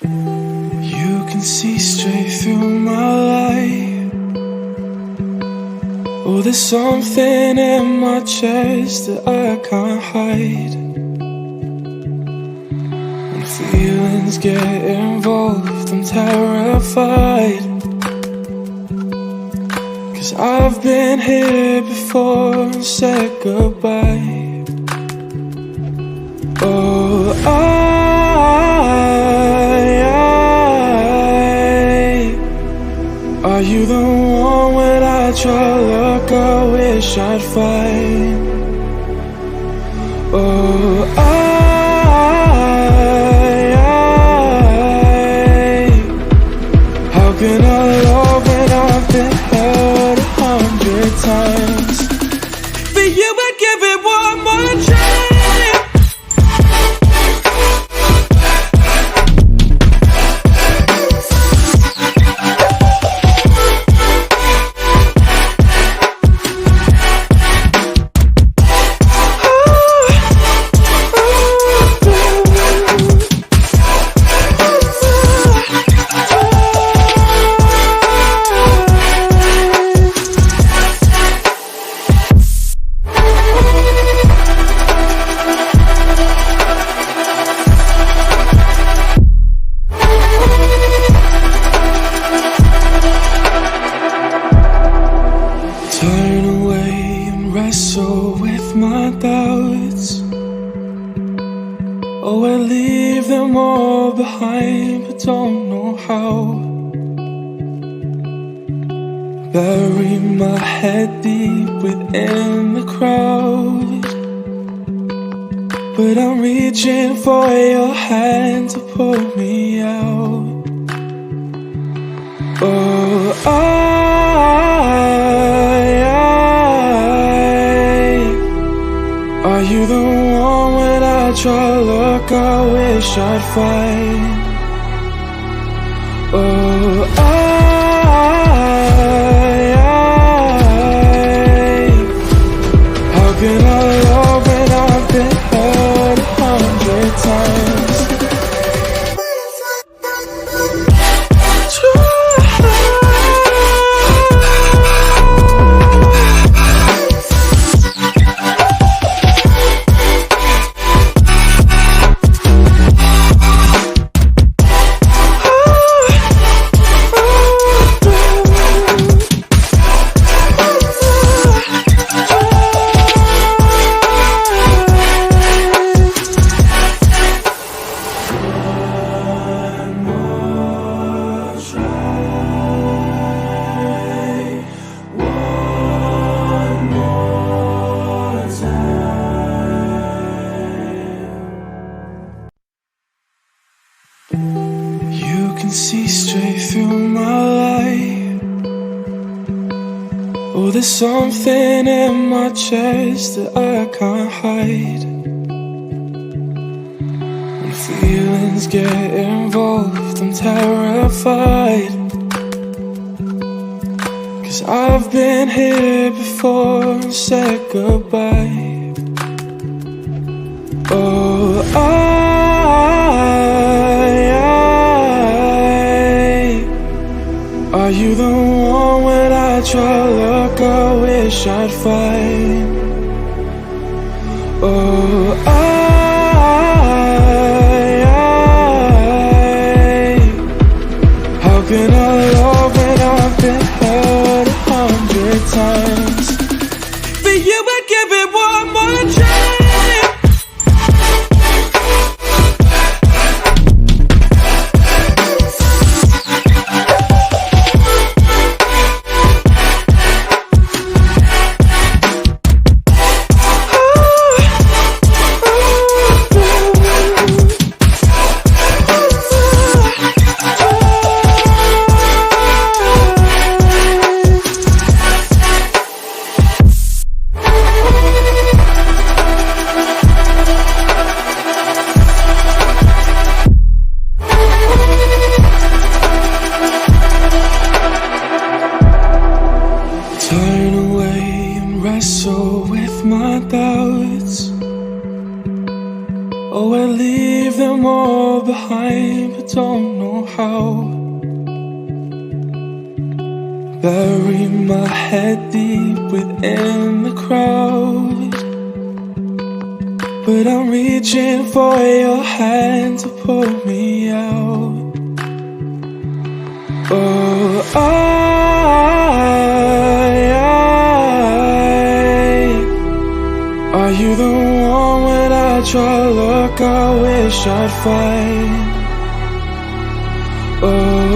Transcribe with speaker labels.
Speaker 1: You can see straight through my life. Oh, there's something in my chest that I can't hide. When feelings get involved, I'm terrified. 'Cause I've been here before and said goodbye. Oh, are you the one when I try to look, I wish I'd find? Oh, how can I love when I've been hurt 100 times? For you I'd give it one more try. Turn away and wrestle with my doubts. Oh, I leave them all behind, but don't know how. Bury my head deep within the crowd, but I'm reaching for your hand to pull me out. Oh, are you the one when I try to look, I wish I'd find? Oh, how can I love when I've been hurt 100 times? You can see straight through my life. Oh, there's something in my chest that I can't hide. When feelings get involved, I'm terrified. 'Cause I've been here before and said goodbye. Oh, are you the one when I try to look, I wish I'd find? Oh, how can I love when I've been hurt 100 times? For you I'd give it one more try. Oh, I leave them all behind, but don't know how. Bury my head deep within the crowd, but I'm reaching for your hand to pull me out. Oh, are you the one when I try look I wish I'd find? Oh,